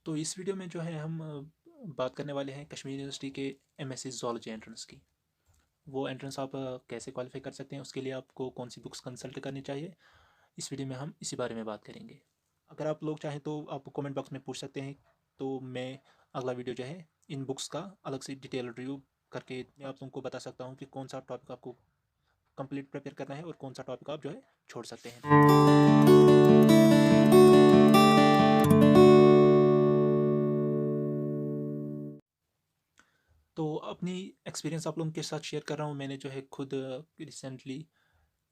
तो इस वीडियो में जो है हम बात करने वाले हैं कश्मीर यूनिवर्सिटी के एमएससी ज़ूलॉजी एंट्रेंस की। वो एंट्रेंस आप कैसे क्वालिफाई कर सकते हैं, उसके लिए आपको कौन सी बुक्स कंसल्ट करनी चाहिए, इस वीडियो में हम इसी बारे में बात करेंगे। अगर आप लोग चाहें तो आप कमेंट बॉक्स में पूछ सकते हैं, तो मैं अगला वीडियो जो है इन बुक्स का अलग से डिटेल रिव्यू करके मैं आप लोगों को बता सकता हूँ कि कौन सा टॉपिक आपको कंप्लीट प्रिपेयर करना है और कौन सा टॉपिक आप जो है छोड़ सकते हैं। तो अपनी एक्सपीरियंस आप लोगों के साथ शेयर कर रहा हूँ। मैंने जो है खुद रिसेंटली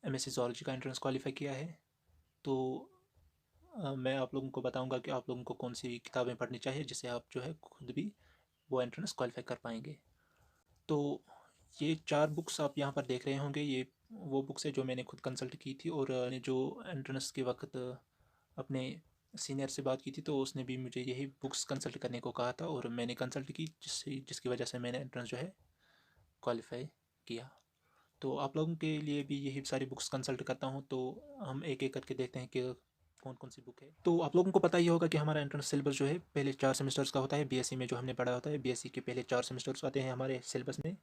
एमएससी ज़ूलॉजी का एंट्रेंस क्वालिफाई किया है। तो मैं आप लोगों को बताऊंगा कि आप लोगों को कौन सी किताबें पढ़नी चाहिए जिससे आप जो है खुद भी वो एंट्रेंस क्वालिफाई कर पाएंगे। तो ये 4 बुक्स आप यहाँ पर देख रहे होंगे, ये वो बुक्स है जो मैंने खुद कंसल्ट की थी और मैंने जो एंट्रेंस के वक्त अपने सीनियर से बात की थी, तो उसने भी मुझे यही बुक्स कंसल्ट करने को कहा था और मैंने कंसल्ट की, जिसकी वजह से मैंने एंट्रेंस जो है क्वालिफाई किया। तो आप लोगों के लिए भी यही सारी बुक्स कंसल्ट करता हूँ। तो हम एक एक करके देखते हैं कि कौन कौन सी बुक है। तो आप लोगों को पता ही होगा कि हमारा एंट्रेंस सिलेबस जो है पहले 4 सेमेस्टर्स का होता है। बीएससी में जो हमने पढ़ा होता है, बीएससी के पहले 4 सेमेस्टर्स आते हैं हमारे सिलेबस में।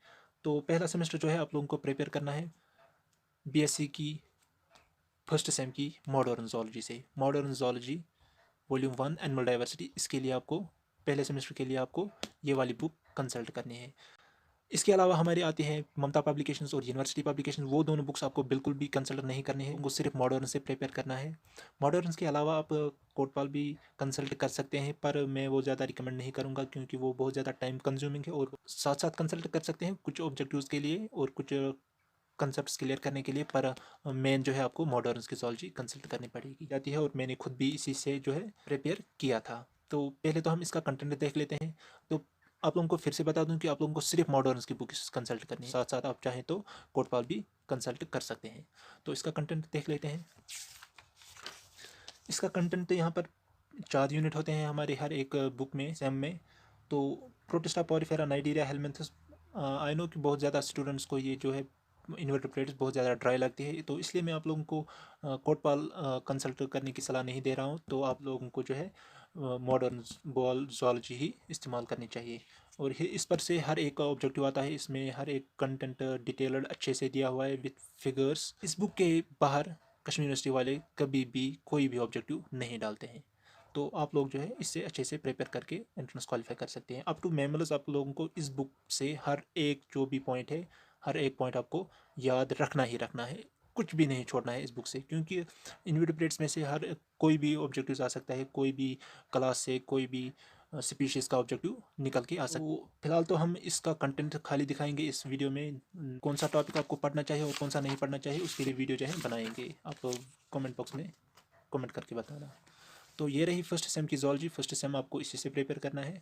तो पहला सेमेस्टर जो है आप लोगों को प्रिपेयर करना है बीएससी की फर्स्ट सेम की मॉडर्न ज़ूलॉजी से। Modern zoology volume 1 animal diversity, इसके लिए आपको पहले सेमेस्टर के लिए आपको ये वाली बुक कंसल्ट करनी है। इसके अलावा हमारे आते हैं ममता पब्लिकेशंस और यूनिवर्सिटी पब्लिकेशन। वो दोनों बुक्स आपको बिल्कुल भी कंसल्ट नहीं करनी है, उनको सिर्फ मॉडर्न से प्रिपेयर करना है। मॉडर्न के अलावा आप कोटपाल भी कंसल्ट कर सकते हैं, पर मैं वो ज़्यादा रिकमेंड नहीं करूँगा क्योंकि वो बहुत ज़्यादा टाइम कंज्यूमिंग है। और साथ साथ कंसल्ट कर सकते हैं कुछ ऑब्जेक्टिव्स के लिए और कुछ कंसेप्ट क्लियर करने के लिए, पर मेन जो है आपको मॉडर्न की ज़ूलॉजी कंसल्ट करनी पड़ेगी जाती है। और मैंने खुद भी इसी से जो है प्रिपेयर किया था। तो पहले तो हम इसका कंटेंट देख लेते हैं। तो आप लोगों को फिर से बता दूं कि आप लोगों को सिर्फ मॉडर्न्स की बुक कंसल्ट करनी है, साथ साथ आप चाहें तो कोटपाल भी कंसल्ट कर सकते हैं। तो इसका कंटेंट देख लेते हैं। इसका कंटेंट यहाँ पर 4 यूनिट होते हैं हमारे हर एक बुक में, सेम में। तो protista Porifera Nigeria helminths, I know कि बहुत ज़्यादा स्टूडेंट्स को ये जो है इन्वर्टेब्रेट्स बहुत ज़्यादा ड्राई लगती है, तो इसलिए मैं आप लोगों को कोटपाल कंसल्ट करने की सलाह नहीं दे रहा हूँ। तो आप लोगों को जो है मॉडर्न बॉल ज़ूलॉजी ही इस्तेमाल करनी चाहिए। और इस पर से हर एक का ऑब्जेक्टिव आता है, इसमें हर एक कंटेंट डिटेल्ड अच्छे से दिया हुआ है विथ फिगर्स। इस बुक के बाहर कश्मीर यूनिवर्सिटी वाले कभी भी कोई भी ऑब्जेक्टिव नहीं डालते हैं। तो आप लोग जो है इससे अच्छे से प्रिपेयर करके एंट्रेंस क्वालिफाई कर सकते हैं। अप टू मेमोरीज आप लोगों को इस बुक से हर एक जो भी पॉइंट है, हर एक पॉइंट आपको याद रखना ही रखना है, कुछ भी नहीं छोड़ना है इस बुक से। क्योंकि इन्वर्टेब्रेट्स में से हर कोई भी ऑब्जेक्टिव आ सकता है, कोई भी क्लास से कोई भी स्पीशीज़ का ऑब्जेक्टिव निकल के आ सकता है। तो फिलहाल तो हम इसका कंटेंट खाली दिखाएंगे इस वीडियो में। कौन सा टॉपिक आपको पढ़ना चाहिए और कौन सा नहीं पढ़ना चाहिए, उसके लिए वीडियो जो है बनाएंगे। आप लोग कमेंट बॉक्स में कमेंट करके बताना। तो ये रही फर्स्ट सेम की ज़ूलॉजी। फर्स्ट सेम आपको इसी से प्रिपेयर करना है।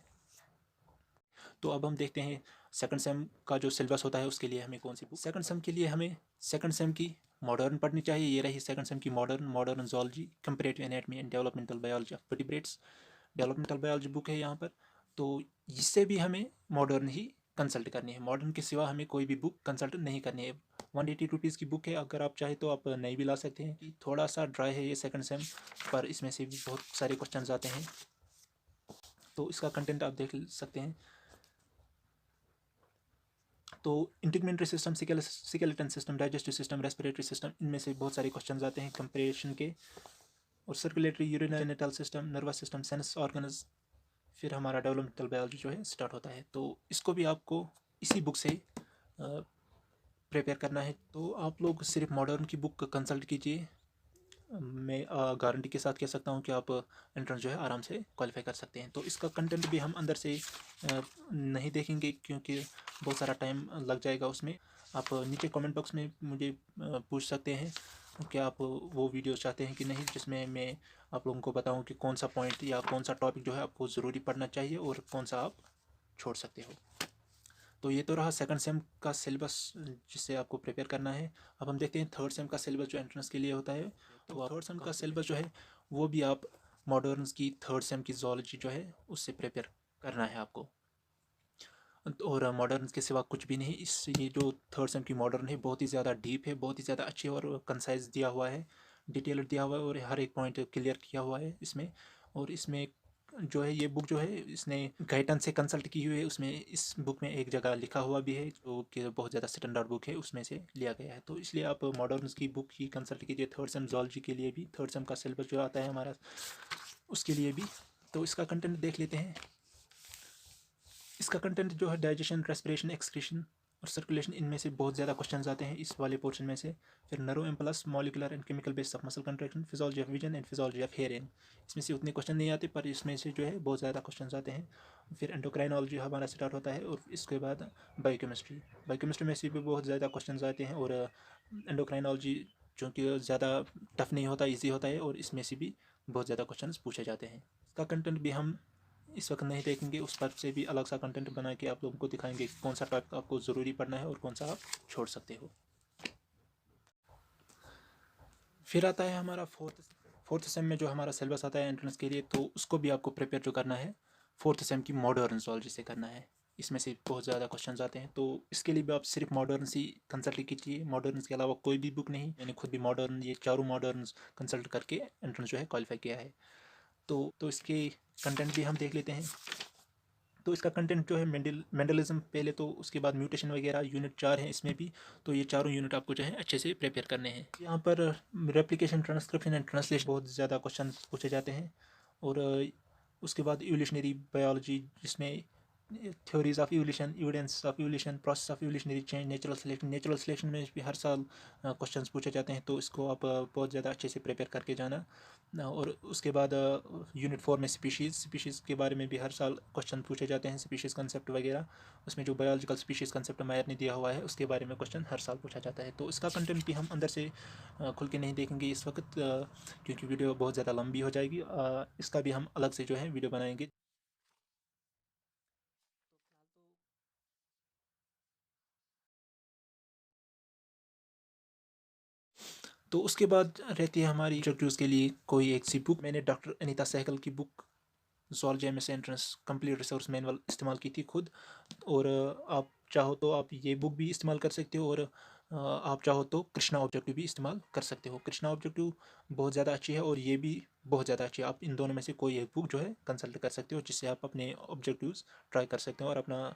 तो अब हम देखते हैं सेकंड सेम का जो सिलेबस होता है उसके लिए हमें कौन सी बुक। सेकंड सेम के लिए हमें सेकंड सेम की मॉडर्न पढ़नी चाहिए। ये रही सेकंड सेम की modern zoology, comparative anatomy and developmental biology of vertebrates. Developmental biology book है यहाँ पर। तो इससे भी हमें मॉडर्न ही कंसल्ट करनी है। मॉडर्न के सिवा हमें कोई भी बुक कंसल्ट नहीं करनी है। 180 रुपीज़ की बुक है, अगर आप चाहें तो आप नई भी ला सकते हैं। थोड़ा सा ड्राई है ये सेकंड सेम, पर इसमें से भी बहुत सारे क्वेश्चन आते हैं। तो इसका कंटेंट आप देख सकते हैं। तो integratory system, skeleton system, digestive system, respiratory system, इनमें से बहुत सारे क्वेश्चंस आते हैं कंपेरेशन के। और circulatory, urinary system, nervous system, sense organs, फिर हमारा डेवलपमेंटल बायोलॉजी जो है स्टार्ट होता है। तो इसको भी आपको इसी बुक से प्रिपेयर करना है। तो आप लोग सिर्फ मॉडर्न की बुक कंसल्ट कीजिए। मैं गारंटी के साथ कह सकता हूँ कि आप एंट्रेंस जो है आराम से क्वालिफाई कर सकते हैं। तो इसका कंटेंट भी हम अंदर से नहीं देखेंगे क्योंकि बहुत सारा टाइम लग जाएगा उसमें। आप नीचे कमेंट बॉक्स में मुझे पूछ सकते हैं कि आप वो वीडियो चाहते हैं कि नहीं, जिसमें मैं आप लोगों को बताऊं कि कौन सा पॉइंट या कौन सा टॉपिक जो है आपको ज़रूरी पढ़ना चाहिए और कौन सा आप छोड़ सकते हो। तो ये तो रहा सेकंड सेम का सिलेबस जिससे आपको प्रिपेयर करना है। अब हम देखते हैं थर्ड सेम का सिलेबस जो एंट्रेंस के लिए होता है। तो थर्ड सेम का सिलेबस जो है वो भी आप मॉडर्न्स की थर्ड सेम की ज़ूलॉजी जो है उससे प्रिपेयर करना है आपको। और मॉडर्न के सिवा कुछ भी नहीं। इस ये जो थर्ड सेम की मॉडर्न है बहुत ही ज़्यादा डीप है, बहुत ही ज़्यादा अच्छी और कंसाइज दिया हुआ है, डिटेल दिया हुआ है और हर एक पॉइंट क्लियर किया हुआ है इसमें। और इसमें जो है ये बुक जो है इसने गाइटन से कंसल्ट की हुई है। उसमें इस बुक में एक जगह लिखा हुआ भी है जो कि बहुत ज़्यादा स्टैंडर्ड बुक है, उसमें से लिया गया है। तो इसलिए आप मॉडर्न्स की बुक ही कंसल्ट कीजिए, थर्ड सेम ज़ूलॉजी के लिए भी, थर्ड सेम का सिलेबस जो आता है हमारा उसके लिए भी। तो इसका कंटेंट देख लेते हैं। इसका कंटेंट जो है डाइजेशन, रेस्पिरेशन, एक्सक्रीशन और सर्कुलेशन, इनमें से बहुत ज़्यादा क्वेश्चन आते हैं इस वाले पोर्शन में से। फिर nerve impulse, molecular and chemical base of muscle contraction, physiology of vision and physiology of hearing, इसमें से उतने क्वेश्चन नहीं आते, पर इसमें से जो है बहुत ज़्यादा क्वेश्चन आते हैं। फिर एंडोक्राइनोलॉजी हमारा स्टार्ट होता है और इसके बाद बायोकेमिस्ट्री। बायोकेमिस्ट्री में से भी बहुत ज़्यादा क्वेश्चन आते हैं और एंडोक्राइनोलॉजी जो कि ज़्यादा टफ नहीं होता, ईजी होता है और इसमें से भी बहुत ज़्यादा क्वेश्चन पूछे जाते हैं। इसका कंटेंट भी हम इस वक्त नहीं देखेंगे, उस पर से भी अलग सा कंटेंट बना के आप लोगों को दिखाएंगे कि कौन सा टॉपिक आपको ज़रूरी पढ़ना है और कौन सा आप छोड़ सकते हो। फिर आता है हमारा फोर्थ सेम में जो हमारा सिलेबस आता है एंट्रेंस के लिए, तो उसको भी आपको प्रिपेयर जो करना है फोर्थ सेम की मॉडर्न ज़ूलॉजी से करना है। इसमें से बहुत ज़्यादा क्वेश्चन आते हैं, तो इसके लिए भी आप सिर्फ मॉडर्न्स ही कंसल्ट कीजिए, मॉडर्न्स के अलावा कोई भी बुक नहीं। मैंने खुद भी मॉडर्न, ये चारों मॉडर्न्स कंसल्ट करके एंट्रेंस जो है क्वालिफाई किया है। तो इसके कंटेंट भी हम देख लेते हैं। तो इसका कंटेंट जो है मेंडलिज्म पहले, तो उसके बाद म्यूटेशन वगैरह, यूनिट 4 हैं इसमें भी। तो ये चारों यूनिट आपको जो है अच्छे से प्रिपेयर करने हैं। यहाँ पर रेप्लिकेशन, ट्रांसक्रिप्शन एंड ट्रांसलेशन बहुत ज़्यादा क्वेश्चन पूछे जाते हैं। और उसके बाद इवोल्यूशनरी बायोलॉजी, जिसमें theories of evolution, evidence of evolution, process of evolutionary change, natural selection में भी हर साल क्वेश्चन पूछे जाते हैं। तो इसको आप बहुत ज़्यादा अच्छे से प्रिपेयर करके जाना। और उसके बाद यूनिट 4 में स्पीशीज़ के बारे में भी हर साल क्वेश्चन पूछे जाते हैं, स्पीशीज़ कंसेप्ट वगैरह। उसमें जो बायोलॉजिकल स्पीशीज़ कंसेप्ट मायर ने दिया हुआ है उसके बारे में क्वेश्चन हर साल पूछा जाता है। तो इसका कंटेंट भी हम अंदर से खुल के नहीं देखेंगे इस वक्त, क्योंकि वीडियो बहुत ज़्यादा लंबी हो जाएगी। इसका भी हम अलग से जो है वीडियो बनाएंगे। तो उसके बाद रहती है हमारी इंटरव्यूज़ के लिए कोई एक सी बुक। मैंने डॉक्टर अनीता सहगल की book zoology MSc entrance complete resource manual इस्तेमाल की थी खुद। और आप चाहो तो आप ये बुक भी इस्तेमाल कर सकते हो, और आप चाहो तो कृष्णा ऑब्जेक्टिव भी इस्तेमाल कर सकते हो। कृष्णा ऑब्जेक्टिव बहुत ज़्यादा अच्छी है और ये भी बहुत ज़्यादा अच्छी है। आप इन दोनों में से कोई एक बुक जो है कंसल्ट कर सकते हो, जिससे आप अपने ऑब्जेक्टिव्स ट्राई कर सकते हो और अपना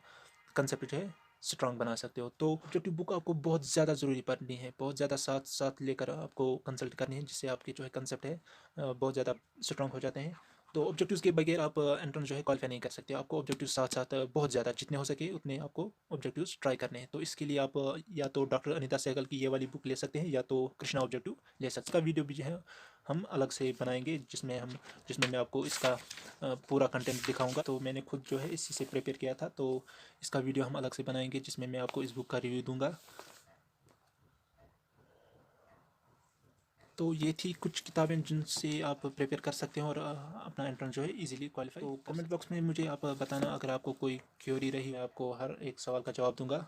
कंसेप्ट जो है स्ट्रॉन्ग बना सकते हो। तो ऑब्जेक्टिव बुक आपको बहुत ज़्यादा ज़रूरी पड़नी है, बहुत ज़्यादा साथ साथ लेकर आपको कंसल्ट करनी है, जिससे आपके जो है कंसेप्ट है बहुत ज़्यादा स्ट्रॉन्ग हो जाते हैं। तो ऑब्जेक्टिव्स के बगैर आप एंट्रेंस जो है क्वालिफाई नहीं कर सकते। आपको ऑब्जेक्टिव साथ साथ बहुत ज़्यादा जितने हो सके उतने आपको ऑब्जेक्टिव्स ट्राई करने हैं। तो इसके लिए आप या तो डॉक्टर अनीता सहगल की ये वाली बुक ले सकते हैं या तो कृष्णा ऑब्जेक्टिव ले सकते हैं। इसका वीडियो भी जो है हम अलग से बनाएंगे, जिसमें मैं आपको इसका पूरा कंटेंट दिखाऊंगा। तो मैंने खुद जो है इसी से प्रिपेयर किया था, तो इसका वीडियो हम अलग से बनाएंगे जिसमें मैं आपको इस बुक का रिव्यू दूंगा। तो ये थी कुछ किताबें जिनसे आप प्रिपेयर कर सकते हैं और अपना एंट्रेंस जो है इजीली क्वालिफाई। तो कमेंट बॉक्स में मुझे आप बताना, अगर आपको कोई क्वेरी रही, मैं आपको हर एक सवाल का जवाब दूंगा।